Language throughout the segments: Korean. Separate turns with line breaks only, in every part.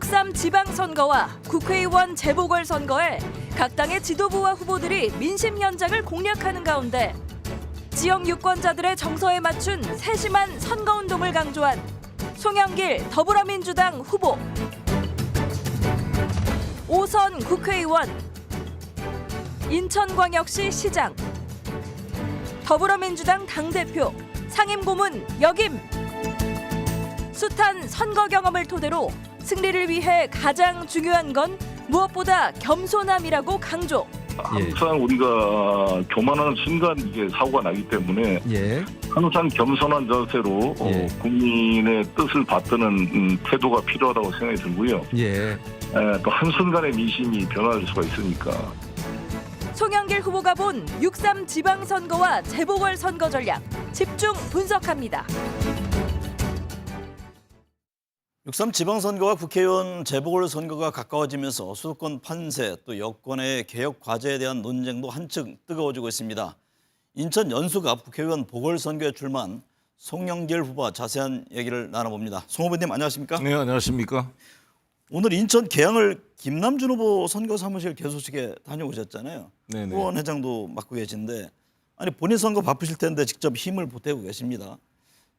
6.3 지방선거와 국회의원 재보궐선거에 각 당의 지도부와 후보들이 민심 현장을 공략하는 가운데 지역 유권자들의 정서에 맞춘 세심한 선거운동을 강조한 송영길 더불어민주당 후보, 5선 국회의원, 인천광역시 시장, 더불어민주당 당대표, 상임고문 역임. 숱한 선거 경험을 토대로 승리를 위해 가장 중요한 건 무엇보다 겸손함이라고 강조.
항상 우리가 교만하는 순간 이게 사고가 나기 때문에 항상 겸손한 자세로 국민의 뜻을 받드는 태도가 필요하다고 생각이 들고요. 또 한순간의 민심이 변화될 수가 있으니까.
송영길 후보가 본 6.3 지방선거와 재보궐선거 전략 집중 분석합니다.
6.3 지방선거와 국회의원 재보궐선거가 가까워지면서 수도권 판세 또 여권의 개혁 과제에 대한 논쟁도 한층 뜨거워지고 있습니다. 인천 연수갑 국회의원 보궐선거에 출마한 송영길 후보와 자세한 얘기를 나눠봅니다. 송 후보님 안녕하십니까?
네, 안녕하십니까?
오늘 인천 계양을 김남준 후보 선거사무실 개소식에 다녀오셨잖아요.
네네.
후원회장도 맡고 계신데 아니 본인 선거 바쁘실 텐데 직접 힘을 보태고 계십니다.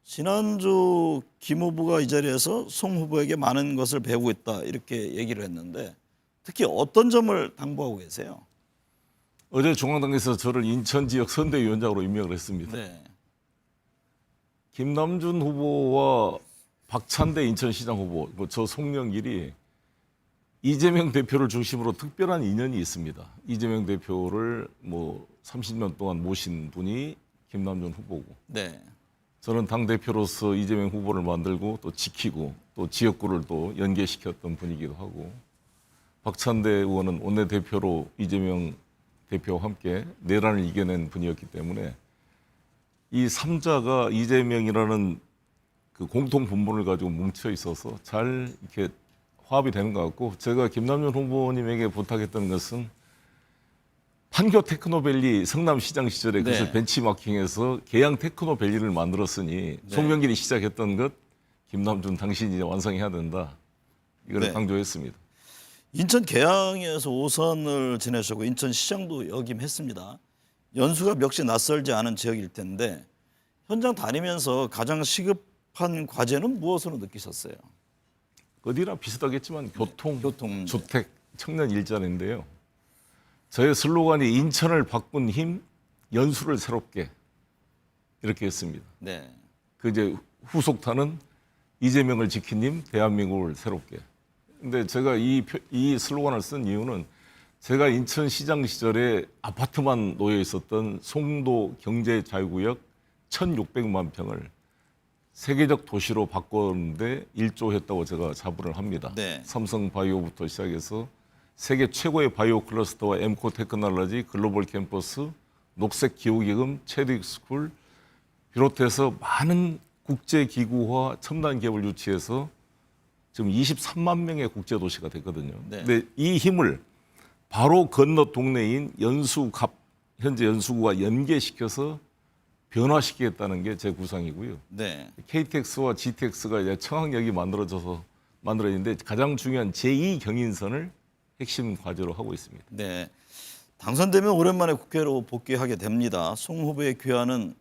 지난주 김 후보가 이 자리에서 송 후보에게 많은 것을 배우고 있다 이렇게 얘기를 했는데 특히 어떤 점을 당부하고 계세요?
어제 중앙당에서 저를 인천 지역 선대위원장으로 임명을 했습니다.
네.
김남준 후보와 박찬대 인천시장 후보, 저 송영길이 이재명 대표를 중심으로 특별한 인연이 있습니다. 이재명 대표를 30년 동안 모신 분이 김남준 후보고,
네.
저는 당대표로서 이재명 후보를 만들고 또 지키고 또 지역구를 또 연계시켰던 분이기도 하고, 박찬대 의원은 원내대표로 이재명 대표와 함께 내란을 이겨낸 분이었기 때문에 이 3자가 이재명이라는 그 공통 분모를 가지고 뭉쳐 있어서 잘 이렇게 화합이 되는 것 같고, 제가 김남준 후보님에게 부탁했던 것은 판교 테크노밸리 성남시장 시절에 그것을 벤치마킹해서 계양 테크노밸리를 만들었으니 송영길이 시작했던 것 김남준 당신이 완성해야 된다. 이걸 강조했습니다.
인천 계양에서 5선을 지내셨고 인천시장도 역임했습니다. 연수가 역시 낯설지 않은 지역일 텐데 현장 다니면서 가장 시급한 과제는 무엇으로 느끼셨어요?
어디나 비슷하겠지만 교통,
교통
주택, 청년 일자리인데요. 저의 슬로건이 인천을 바꾼 힘, 연수를 새롭게 이렇게 했습니다.
네.
그 이제 후속타는 이재명을 지킨 힘, 대한민국을 새롭게. 근데 제가 이 슬로건을 쓴 이유는 제가 인천시장 시절에 아파트만 놓여 있었던 송도 경제자유구역 1,600만 평을 세계적 도시로 바꿨는데 일조했다고 제가 자부를 합니다.
네.
삼성바이오부터 시작해서 세계 최고의 바이오 클러스터와 엠코 테크놀로지, 글로벌 캠퍼스, 녹색 기후기금, 체딕스쿨 비롯해서 많은 국제기구와 첨단 기업을 유치해서 지금 23만 명의 국제도시가 됐거든요.
네.
근데 이 힘을 바로 건너 동네인 연수갑, 현재 연수구와 연계시켜서 변화시키겠다는 게 제 구상이고요.
네.
KTX와 GTX가 이제 청학역이 만들어졌는데 가장 중요한 제2 경인선을 핵심 과제로 하고 있습니다.
네. 당선되면 오랜만에 국회로 복귀하게 됩니다. 송 후보의 귀환은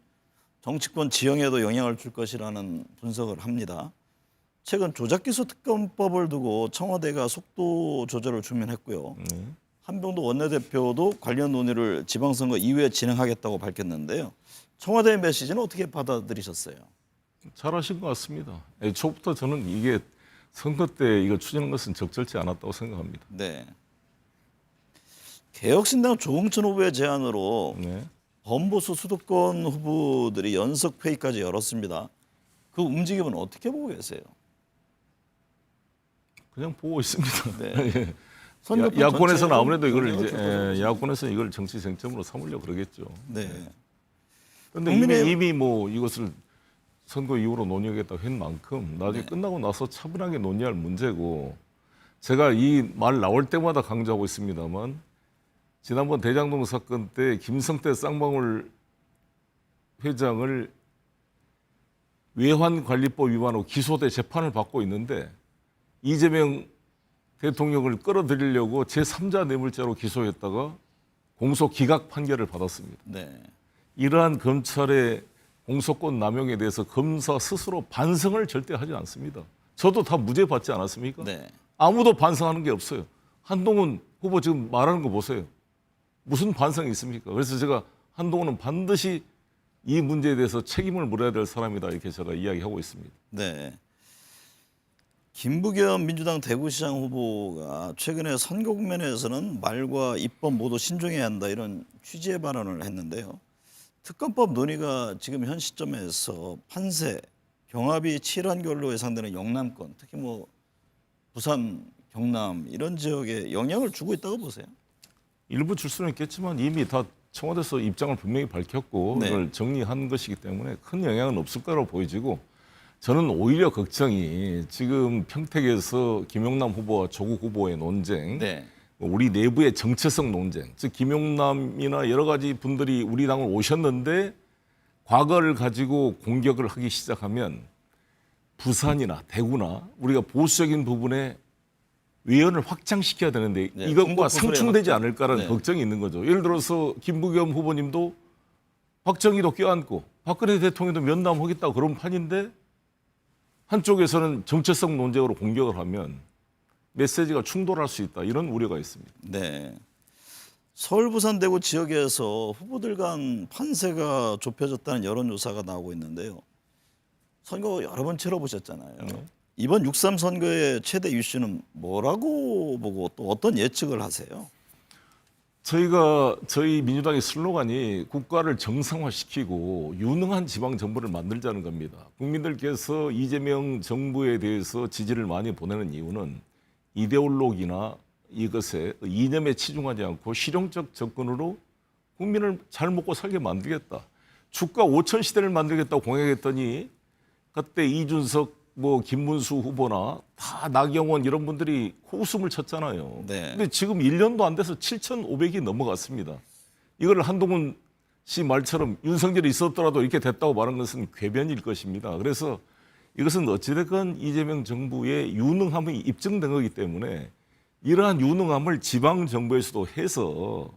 정치권 지형에도 영향을 줄 것이라는 분석을 합니다. 최근 조작기소 특검법을 두고 청와대가 속도 조절을 중면했고요. 한병도 원내대표도 관련 논의를 지방선거 이후에 진행하겠다고 밝혔는데요. 청와대의 메시지는 어떻게 받아들이셨어요?
잘하신 것 같습니다. 애초부터 저는 이게 선거 때 이거 추진한 것은 적절치 않았다고 생각합니다.
네. 개혁신당 조응천 후보의 제안으로 범보수 수도권 후보들이 연석 회의까지 열었습니다. 그 움직임은 어떻게 보고 계세요?
그냥 보고 있습니다.
네.
야권에서는 아무래도 이걸 이제 야권에서는 이걸 정치 쟁점으로 삼으려고 그러겠죠.
네.
그런데 이미 이것을 선거 이후로 논의하겠다고 한 만큼 나중에 끝나고 나서 차분하게 논의할 문제고, 제가 이 말 나올 때마다 강조하고 있습니다만 지난번 대장동 사건 때 김성태 쌍방울 회장을 외환관리법 위반으로 기소돼 재판을 받고 있는데 이재명 대통령을 끌어들이려고 제3자 뇌물죄로 기소했다가 공소 기각 판결을 받았습니다.
네.
이러한 검찰의 공소권 남용에 대해서 검사 스스로 반성을 절대 하지 않습니다. 저도 다 무죄 받지 않았습니까?
네.
아무도 반성하는 게 없어요. 한동훈 후보 지금 말하는 거 보세요. 무슨 반성이 있습니까? 그래서 제가 한동훈은 반드시 이 문제에 대해서 책임을 물어야 될 사람이다 이렇게 제가 이야기하고 있습니다.
네. 김부겸 민주당 대구시장 후보가 최근에 선거 국면에서는 말과 입법 모두 신중해야 한다 이런 취지의 발언을 했는데요. 특검법 논의가 지금 현 시점에서 판세, 경합이 치열한 걸로 예상되는 영남권, 특히 뭐 부산, 경남 이런 지역에 영향을 주고 있다고 보세요?
일부 줄 수는 있겠지만 이미 다 청와대에서 입장을 분명히 밝혔고
네.
이걸 정리한 것이기 때문에 큰 영향은 없을 거라고 보여지고 저는 오히려 걱정이 지금 평택에서 김용남 후보와 조국 후보의 논쟁,
네.
우리 내부의 정체성 논쟁, 즉 김용남이나 여러 가지 분들이 우리 당을 오셨는데 과거를 가지고 공격을 하기 시작하면 부산이나 대구나 우리가 보수적인 부분에 외연을 확장시켜야 되는데
네,
이것과 상충되지
확장.
않을까라는
네.
걱정이 있는 거죠. 예를 들어서 김부겸 후보님도 박정희도 껴안고 박근혜 대통령도 면담하겠다고 그런 판인데 한쪽에서는 정체성 논쟁으로 공격을 하면 메시지가 충돌할 수 있다 이런 우려가 있습니다.
네. 서울, 부산, 대구 지역에서 후보들 간 판세가 좁혀졌다는 여론조사가 나오고 있는데요. 선거 여러 번 치러보셨잖아요. 이번 6.3 선거의 최대 이슈는 뭐라고 보고 또 어떤 예측을 하세요?
저희 민주당의 슬로건이 국가를 정상화시키고 유능한 지방 정부를 만들자는 겁니다. 국민들께서 이재명 정부에 대해서 지지를 많이 보내는 이유는 이데올로기나 이것에 이념에 치중하지 않고 실용적 접근으로 국민을 잘 먹고 살게 만들겠다. 주가 5천 시대를 만들겠다고 공약했더니 그때 이준석 김문수 후보나 다 나경원 이런 분들이 코웃음을 쳤잖아요.
네.
근데 지금 1년도 안 돼서 7,500이 넘어갔습니다. 이걸 한동훈 씨 말처럼 윤석열이 있었더라도 이렇게 됐다고 말한 것은 궤변일 것입니다. 그래서 이것은 어찌됐건 이재명 정부의 유능함이 입증된 거기 때문에 이러한 유능함을 지방 정부에서도 해서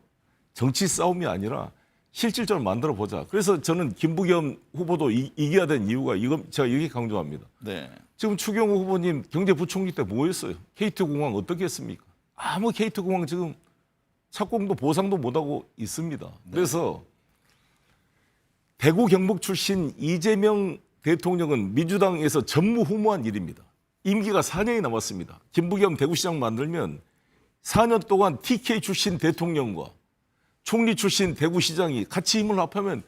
정치 싸움이 아니라 실질적으로 만들어 보자. 그래서 저는 김부겸 후보도 이겨야 된 이유가 이건 제가 이렇게 강조합니다.
네.
지금 추경호 후보님 경제부총리 때 뭐 했어요? KT공항 어떻게 했습니까? 아무 KT공항 지금 착공도 보상도 못하고 있습니다. 그래서 대구 경북 출신 이재명 대통령은 민주당에서 전무후무한 일입니다. 임기가 4년이 남았습니다. 김부겸 대구시장 만들면 4년 동안 TK 출신 대통령과 총리 출신 대구시장이 같이 힘을 합하면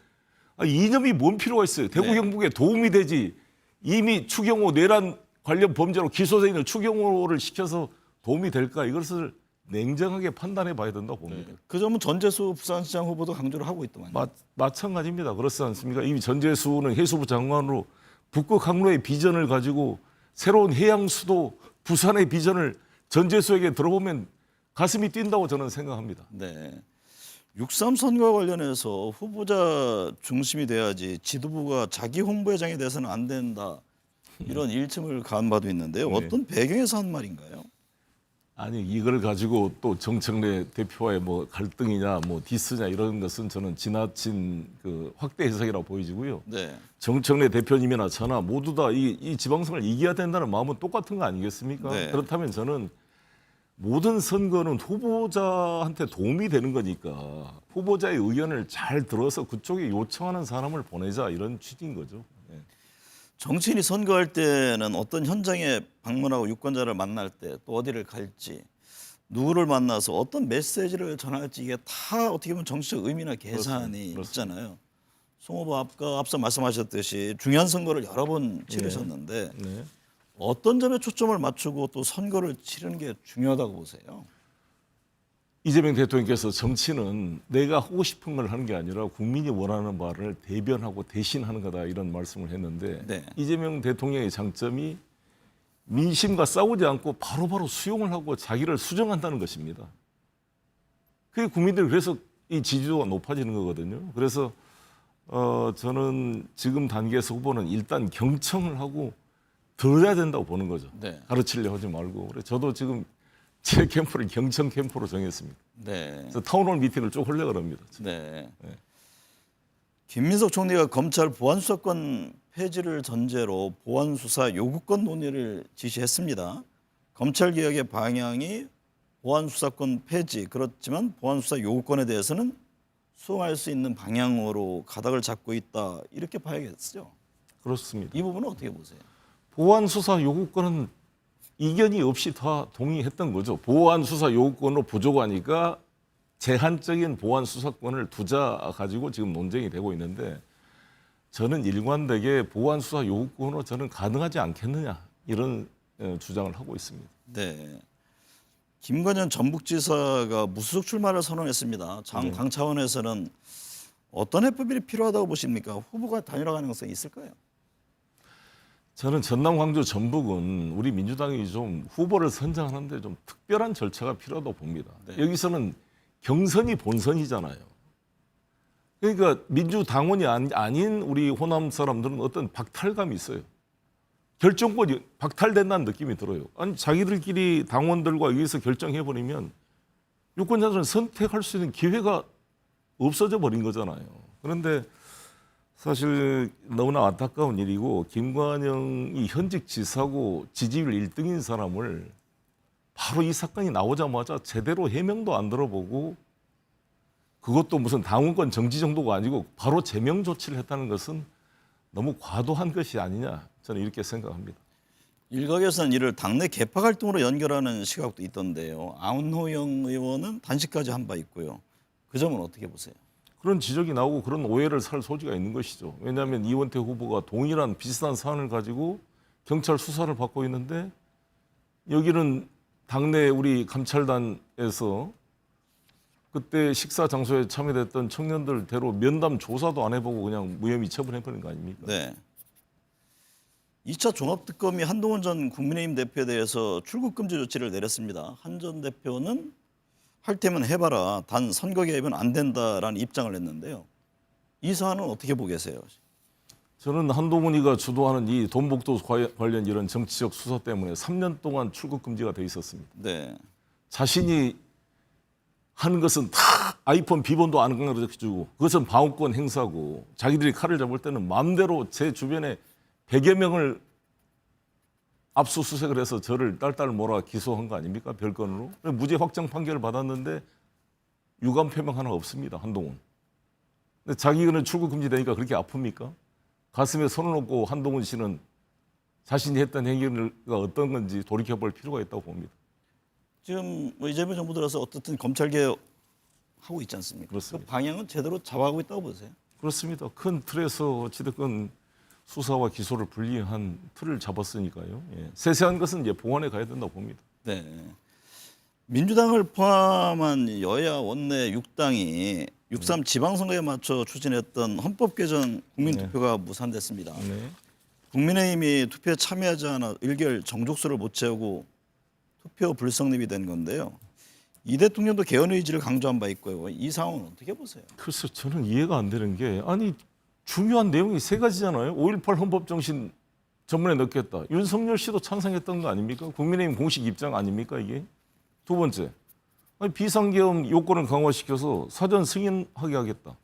이념이 뭔 필요가 있어요. 대구
네.
경북에 도움이 되지. 이미 추경호 내란 관련 범죄로 기소되어 있는 추경호를 시켜서 도움이 될까? 이것을 냉정하게 판단해 봐야 된다고 봅니다.
그 점은 전재수 부산시장 후보도 강조를 하고 있더만요.
마찬가지입니다. 그렇지 않습니까? 이미 전재수는 해수부 장관으로 북극 항로의 비전을 가지고 새로운 해양 수도 부산의 비전을 전재수에게 들어보면 가슴이 뛴다고 저는 생각합니다.
네. 6.3 선거와 관련해서 후보자 중심이 돼야지 지도부가 자기 홍보회장이 돼서는 안 된다. 이런 일침을 가한 바도 있는데요.
네.
어떤 배경에서 한 말인가요?
아니 이걸 가지고 또 정청래 대표와의 갈등이냐 디스냐 이런 것은 저는 지나친 그 확대 해석이라고 보여지고요.
네.
정청래 대표님이나 저나 모두 다 이 지방선거를 이겨야 된다는 마음은 똑같은 거 아니겠습니까?
네.
그렇다면 저는 모든 선거는 후보자한테 도움이 되는 거니까 후보자의 의견을 잘 들어서 그쪽에 요청하는 사람을 보내자 이런 취지인 거죠. 네.
정치인이 선거할 때는 어떤 현장에 방문하고 유권자를 만날 때 또 어디를 갈지 누구를 만나서 어떤 메시지를 전할지 이게 다 어떻게 보면 정치적 의미나 계산이
그렇습니다.
있잖아요. 송 후보 앞서 말씀하셨듯이 중요한 선거를 여러 번 치르셨는데
네.
어떤 점에 초점을 맞추고 또 선거를 치르는 게 중요하다고 보세요?
이재명 대통령께서 정치는 내가 하고 싶은 걸 하는 게 아니라 국민이 원하는 바를 대변하고 대신하는 거다 이런 말씀을 했는데
네.
이재명 대통령의 장점이 민심과 싸우지 않고 바로바로 수용을 하고 자기를 수정한다는 것입니다. 그게 국민들이 그래서 이 지지도가 높아지는 거거든요. 그래서 저는 지금 단계에서 후보는 일단 경청을 하고 들어야 된다고 보는 거죠.
네.
가르치려 하지 말고. 그래서 저도 지금 제 캠프를 경청 캠프로 정했습니다.
네.
그래서 타운홀 미팅을 쭉 하려고 합니다.
네.
네.
김민석 총리가 검찰 보안수사권 폐지를 전제로 보안수사 요구권 논의를 지시했습니다. 검찰개혁의 방향이 보안수사권 폐지, 그렇지만 보안수사 요구권에 대해서는 수용할 수 있는 방향으로 가닥을 잡고 있다, 이렇게 봐야겠죠.
그렇습니다.
이 부분은 어떻게 보세요?
보안 수사 요구권은 이견이 없이 다 동의했던 거죠. 보안 수사 요구권으로 부족하니까 제한적인 보안 수사권을 두자 가지고 지금 논쟁이 되고 있는데, 저는 일관되게 보안 수사 요구권으로 저는 가능하지 않겠느냐, 이런 주장을 하고 있습니다.
네. 김건현 전북지사가 무소속 출마를 선언했습니다. 당 차원에서는 어떤 해법이 필요하다고 보십니까? 후보가 단일화 가능성이 있을까요?
저는 전남, 광주, 전북은 우리 민주당이 좀 후보를 선정하는데 좀 특별한 절차가 필요하다고 봅니다.
네.
여기서는 경선이 본선이잖아요. 그러니까 민주당원이 아닌 우리 호남 사람들은 어떤 박탈감이 있어요. 결정권이 박탈된다는 느낌이 들어요. 아니, 자기들끼리 당원들과 여기서 결정해버리면 유권자들은 선택할 수 있는 기회가 없어져 버린 거잖아요. 그런데 사실 너무나 안타까운 일이고, 김관영이 현직 지사고 지지율 1등인 사람을 바로 이 사건이 나오자마자 제대로 해명도 안 들어보고, 그것도 무슨 당원권 정지 정도가 아니고 바로 제명 조치를 했다는 것은 너무 과도한 것이 아니냐, 저는 이렇게 생각합니다.
일각에서는 이를 당내 개파 활동으로 연결하는 시각도 있던데요. 안호영 의원은 단식까지 한 바 있고요. 그 점은 어떻게 보세요?
그런 지적이 나오고 그런 오해를 살 소지가 있는 것이죠. 왜냐하면 이원태 후보가 동일한 비슷한 사안을 가지고 경찰 수사를 받고 있는데, 여기는 당내 우리 감찰단에서 그때 식사 장소에 참여됐던 청년들대로 면담 조사도 안 해보고 그냥 무혐의 처분해버린 거 아닙니까?
네. 2차 종합특검이 한동훈 전 국민의힘 대표에 대해서 출국 금지 조치를 내렸습니다. 한 전 대표는 할 테면 해봐라, 단 선거 개입은 안 된다라는 입장을 냈는데요. 이 사안은 어떻게 보고 계세요?
저는 한동훈이가 주도하는 이 돈복도 관련 이런 정치적 수사 때문에 3년 동안 출국 금지가 돼 있었습니다.
네.
자신이 하는 것은 다 아이폰 비번도 안 가르쳐주고, 그것은 방어권 행사고, 자기들이 칼을 잡을 때는 마음대로 제 주변에 100여 명을 압수수색을 해서 저를 딸딸 몰아 기소한 거 아닙니까? 별건으로. 무죄 확정 판결을 받았는데 유감 표명 하나 없습니다. 한동훈. 근데 자기는 출국 금지되니까 그렇게 아픕니까? 가슴에 손을 얹고 한동훈 씨는 자신이 했던 행위가 어떤 건지 돌이켜볼 필요가 있다고 봅니다.
지금 뭐 이재명 정부 들어서 어떻든 검찰 개혁 하고 있지 않습니까?
그렇습니다.
그 방향은 제대로 잡아가고 있다고 보세요?
그렇습니다. 큰 틀에서 어찌됐건 수사와 기소를 분리한 틀을 잡았으니까요. 예. 세세한 것은 이제 보완해 가야 된다고 봅니다.
네. 민주당을 포함한 여야 원내 6당이 6.3 지방선거에 맞춰 추진했던 헌법 개정 국민투표가 무산됐습니다.
네.
국민의힘이 투표에 참여하지 않아 일결 정족수를 못 채우고 투표 불성립이 된 건데요. 이 대통령도 개헌 의지를 강조한 바 있고요. 이 상황은 어떻게 보세요?
글쎄, 저는 이해가 안 되는 게, 아니 중요한 내용이 세 가지잖아요. 5.18 헌법 정신 전문에 넣겠다. 윤석열 씨도 찬성했던 거 아닙니까? 국민의힘 공식 입장 아닙니까 이게? 두 번째, 아니, 비상계엄 요건을 강화시켜서 사전 승인하게 하겠다.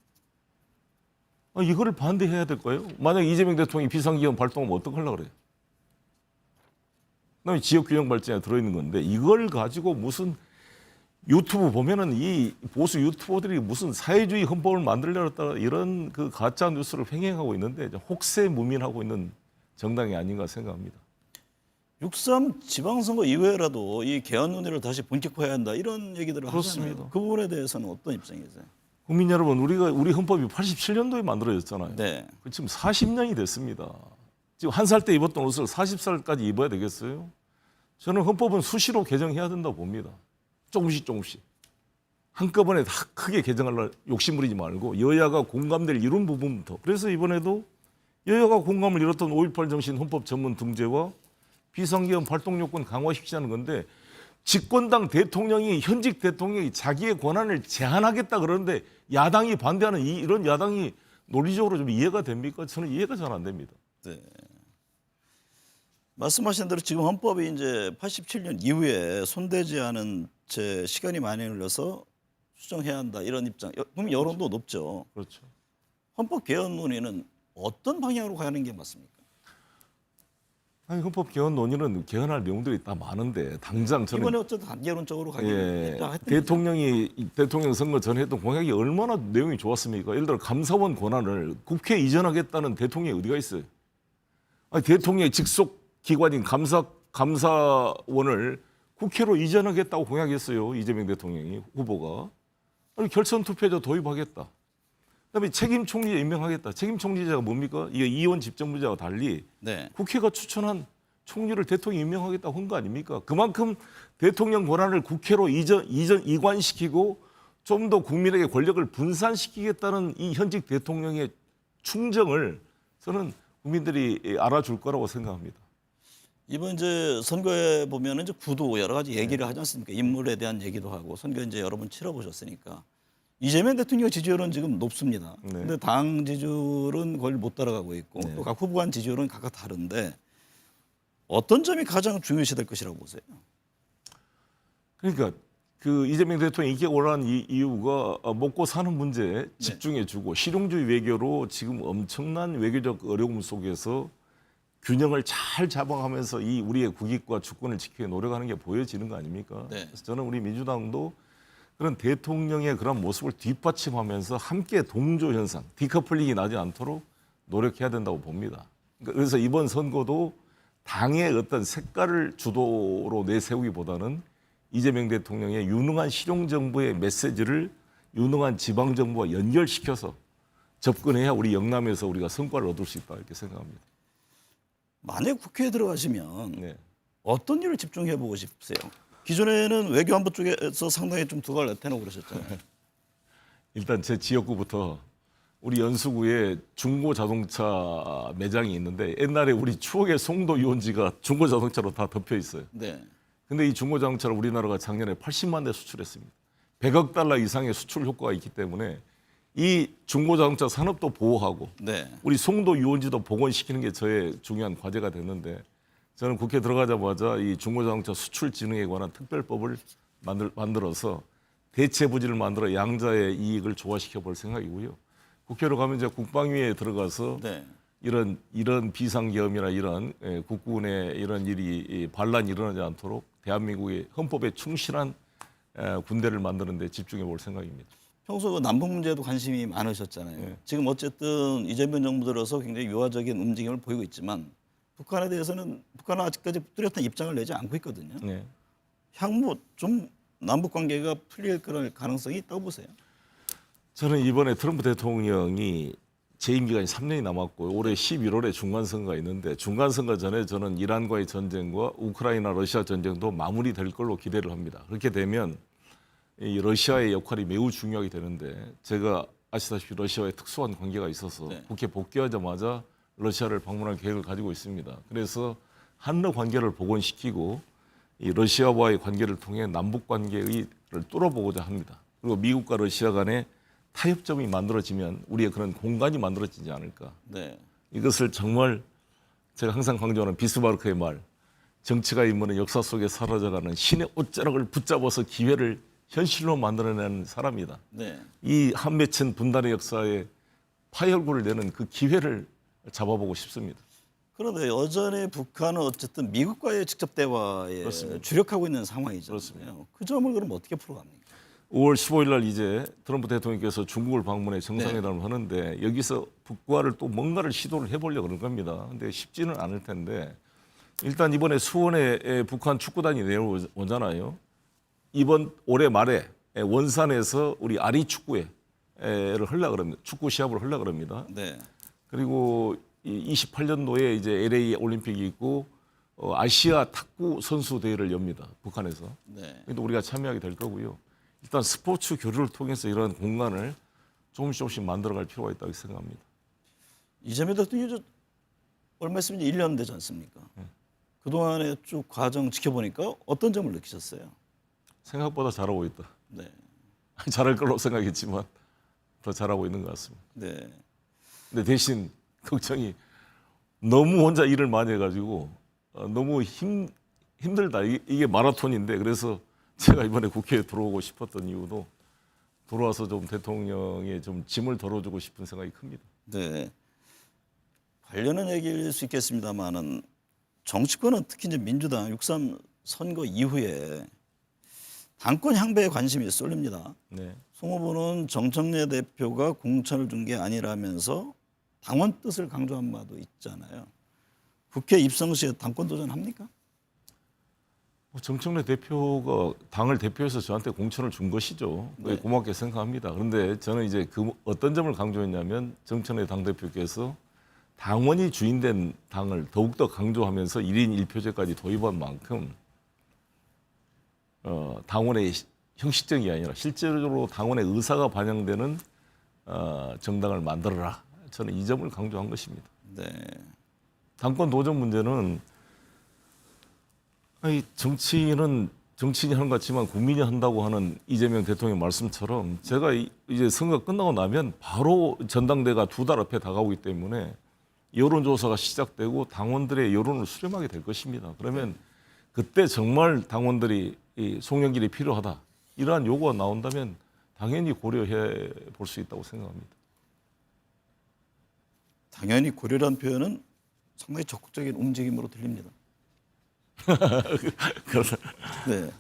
아니, 이거를 반대해야 될까요? 만약 이재명 대통령이 비상계엄 발동하면 어떡하려고 그래요? 그다음에 지역균형 발전에 들어있는 건데, 이걸 가지고 무슨 유튜브 보면은 이 보수 유튜버들이 무슨 사회주의 헌법을 만들려다 이런 그 가짜 뉴스를 횡행하고 있는데 혹세무민하고 있는 정당이 아닌가 생각합니다.
6.3 지방선거 이후에라도 이 개헌 논의를 다시 본격화해야 한다, 이런 얘기들을
그렇습니다.
하잖아요. 그 부분에 대해서는 어떤 입장이세요?
국민 여러분, 우리 헌법이 87년도에 만들어졌잖아요.
네.
지금 40년이 됐습니다. 지금 한 살 때 입었던 옷을 40살까지 입어야 되겠어요? 저는 헌법은 수시로 개정해야 된다고 봅니다. 조금씩 한꺼번에 다 크게 개정하려 욕심부리지 말고 여야가 공감대를 이룬 부분부터. 그래서 이번에도 여야가 공감을 이뤘던 5.18 정신 헌법 전문 등재와 비상계엄 발동 요건 강화시키자는 건데, 집권당 대통령이, 현직 대통령이 자기의 권한을 제한하겠다 그러는데 야당이 반대하는 이런 야당이 논리적으로 좀 이해가 됩니까? 저는 이해가 잘 안 됩니다.
네. 말씀하신 대로 지금 헌법이 이제 87년 이후에 손대지 않은 채 시간이 많이 흘러서 수정해야 한다 이런 입장. 그럼 여론도 높죠.
그렇죠.
헌법 개헌 논의는 어떤 방향으로 가는 게 맞습니까?
아니, 헌법 개헌 논의는 개헌할 내용들이 다 많은데 당장 저는
이번에 어쨌든 단계론적으로 가기로 했던
대통령이 대통령 선거 전에 했던 공약이 얼마나 내용이 좋았습니까? 예를 들어 감사원 권한을 국회에 이전하겠다는 대통령이 어디가 있어요? 아니, 대통령의 직속 기관인 감사원을 국회로 이전하겠다고 공약했어요. 이재명 대통령이 후보가. 아니, 결선 투표제 도입하겠다. 그다음에 책임 총리제 임명하겠다. 책임 총리제가 뭡니까? 이게 이원 집정부제와 달리
네.
국회가 추천한 총리를 대통령이 임명하겠다고 한 거 아닙니까? 그만큼 대통령 권한을 국회로 이관시키고 좀 더 국민에게 권력을 분산시키겠다는 이 현직 대통령의 충정을 저는 국민들이 알아줄 거라고 생각합니다.
이번 이제 선거에 보면 이제 구도 여러 가지 얘기를 하지 않습니까? 인물에 대한 얘기도 하고 선거 이제 여러 번 치러보셨으니까 이재명 대통령 지지율은 지금 높습니다.
네.
근데 당 지지율은 거의 못 따라가고 있고
네.
또 각 후보 간 지지율은 각각 다른데 어떤 점이 가장 중요시 될 것이라고 보세요?
그러니까 그 이재명 대통령 인기가 올라간 이유가 먹고 사는 문제에 집중해주고 실용주의 외교로 지금 엄청난 외교적 어려움 속에서 균형을 잘 잡아가면서 이 우리의 국익과 주권을 지키기 노력하는 게 보여지는 거 아닙니까?
네.
그래서 저는 우리 민주당도 그런 대통령의 그런 모습을 뒷받침하면서 함께 동조 현상, 디커플링이 나지 않도록 노력해야 된다고 봅니다. 그래서 이번 선거도 당의 어떤 색깔을 주도로 내세우기보다는 이재명 대통령의 유능한 실용정부의 메시지를 유능한 지방정부와 연결시켜서 접근해야 우리 영남에서 우리가 성과를 얻을 수 있다 이렇게 생각합니다.
만약 국회에 들어가시면
네.
어떤 일을 집중해 보고 싶으세요? 기존에는 외교안보 쪽에서 상당히 좀 두각을 나타내고 그러셨잖아요.
일단 제 지역구부터 우리 연수구에 중고 자동차 매장이 있는데 옛날에 우리 추억의 송도 유원지가 중고 자동차로 다 덮여 있어요.
네.
근데 이 중고 자동차를 우리나라가 작년에 80만 대 수출했습니다. 100억 달러 이상의 수출 효과가 있기 때문에 이 중고 자동차 산업도 보호하고
네.
우리 송도 유원지도 복원시키는 게 저의 중요한 과제가 됐는데 저는 국회 들어가자마자 이 중고자동차 수출 진흥에 관한 특별법을 만들어서 대체 부지를 만들어 양자의 이익을 조화시켜 볼 생각이고요. 국회로 가면 이제 국방위에 들어가서
네.
이런 비상계엄이나 이런 국군의 이런 일이 반란이 일어나지 않도록 대한민국의 헌법에 충실한 군대를 만드는 데 집중해 볼 생각입니다.
평소 그 남북 문제에도 관심이 많으셨잖아요.
네.
지금 어쨌든 이재명 정부 들어서 굉장히 유화적인 움직임을 보이고 있지만 북한에 대해서는 북한은 아직까지 뚜렷한 입장을 내지 않고 있거든요.
네.
향후 좀 남북 관계가 풀릴 그런 가능성이 있다고 보세요.
저는 이번에 트럼프 대통령이 재임 기간이 3년이 남았고 올해 11월에 중간선거가 있는데 중간선거 전에 저는 이란과의 전쟁과 우크라이나 러시아 전쟁도 마무리될 걸로 기대를 합니다. 그렇게 되면 이 러시아의 역할이 매우 중요하게 되는데 제가 아시다시피 러시아와의 특수한 관계가 있어서
네.
국회 복귀하자마자 러시아를 방문할 계획을 가지고 있습니다. 그래서 한러 관계를 복원시키고 이 러시아와의 관계를 통해 남북 관계를 뚫어보고자 합니다. 그리고 미국과 러시아 간에 타협점이 만들어지면 우리의 그런 공간이 만들어지지 않을까.
네.
이것을 정말 제가 항상 강조하는 비스마르크의 말, 정치가 인물은 역사 속에 사라져가는 신의 옷자락을 붙잡아서 기회를 현실로 만들어내는 사람이다.
네.
이 한맺힌 분단의 역사에 파열구를 내는 그 기회를 잡아보고 싶습니다.
그런데 여전히 북한은 어쨌든 미국과의 직접 대화에
그렇습니다.
주력하고 있는 상황이잖아요.
그렇습니다.
그 점을 그럼 어떻게 풀어갑니까?
5월 15일 날 이제 트럼프 대통령께서 중국을 방문해 정상회담을
네.
하는데 여기서 북과를 또 뭔가를 시도를 해보려고 그런 겁니다. 근데 쉽지는 않을 텐데 일단 이번에 수원에 북한 축구단이 내려오잖아요. 이번 올해 말에 원산에서 우리 아리 축구회를 하려고 그럽니다. 축구 시합을 하려고 그럽니다.
네.
그리고 28년도에 이제 LA 올림픽이 있고 아시아 탁구 선수 대회를 엽니다. 북한에서.
네.
근데 우리가 참여하게 될 거고요. 일단 스포츠 교류를 통해서 이런 공간을 조금씩 만들어갈 필요가 있다고 생각합니다.
이재명 대통령이 얼마 있으면 1년 되지 않습니까? 그동안의 쭉 과정 지켜보니까 어떤 점을 느끼셨어요?
생각보다 잘하고 있다.
네.
잘할 걸로 생각했지만 더 잘하고 있는 것 같습니다.
네.
근데 대신 걱정이 너무 혼자 일을 많이 해가지고 너무 힘들다. 이게 마라톤인데 그래서 제가 이번에 국회에 들어오고 싶었던 이유도 들어와서 좀 대통령의 좀 짐을 덜어주고 싶은 생각이 큽니다.
네. 관련한 얘기일 수 있겠습니다만은 정치권은 특히 이제 민주당 6.3 선거 이후에 당권 향배에 관심이 쏠립니다.
네.
송 후보는 정청래 대표가 공천을 준 게 아니라면서 당원 뜻을 강조한 바도 있잖아요. 국회 입성 시에 당권 도전합니까?
정청래 대표가 당을 대표해서 저한테 공천을 준 것이죠.
네.
고맙게 생각합니다. 그런데 저는 이제 그 어떤 점을 강조했냐면 정청래 당대표께서 당원이 주인된 당을 더욱더 강조하면서 1인 1표제까지 도입한 만큼 당원의 형식적이 아니라 실제로 당원의 의사가 반영되는 정당을 만들어라. 저는 이 점을 강조한 것입니다.
네.
당권 도전 문제는 정치인이 하는 것 같지만 국민이 한다고 하는 이재명 대통령 말씀처럼 제가 이제 선거 끝나고 나면 바로 전당대가 2달 앞에 다가오기 때문에 여론조사가 시작되고 당원들의 여론을 수렴하게 될 것입니다. 그러면 그때 정말 당원들이 이 송영길이 필요하다. 이러한 요구가 나온다면 당연히 고려해 볼 수 있다고 생각합니다.
당연히 고려란 표현은 상당히 적극적인 움직임으로 들립니다. 네.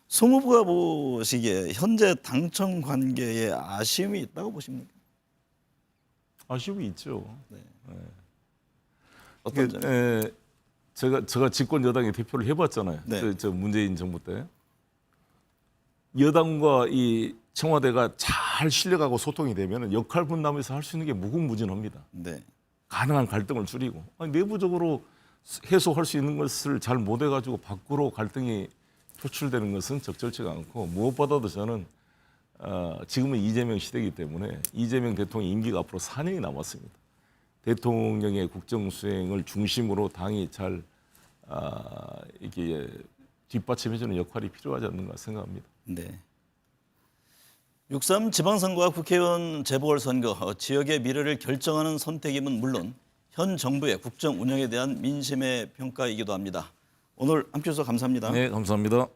송 후보가 보시기에 현재 당청 관계에 아쉬움이 있다고 보십니까?
아쉬움이 있죠.
어떤 점?
제가 집권 여당의 대표를 해봤잖아요.
네.
저 문재인 정부 때 여당과 이 청와대가 잘 신뢰하고 소통이 되면 역할 분담해서 할 수 있는 게 무궁무진합니다.
네.
가능한 갈등을 줄이고 내부적으로 해소할 수 있는 것을 잘 못해가지고 밖으로 갈등이 표출되는 것은 적절치가 않고 무엇보다도 저는 지금은 이재명 시대이기 때문에 이재명 대통령 임기가 앞으로 4년이 남았습니다. 대통령의 국정 수행을 중심으로 당이 잘 이게 뒷받침해주는 역할이 필요하지 않는가 생각합니다.
네. 6.3 지방선거와 국회의원 재보궐선거, 지역의 미래를 결정하는 선택임은 물론 현 정부의 국정 운영에 대한 민심의 평가이기도 합니다. 오늘 함께 해주셔서 감사합니다.
네, 감사합니다.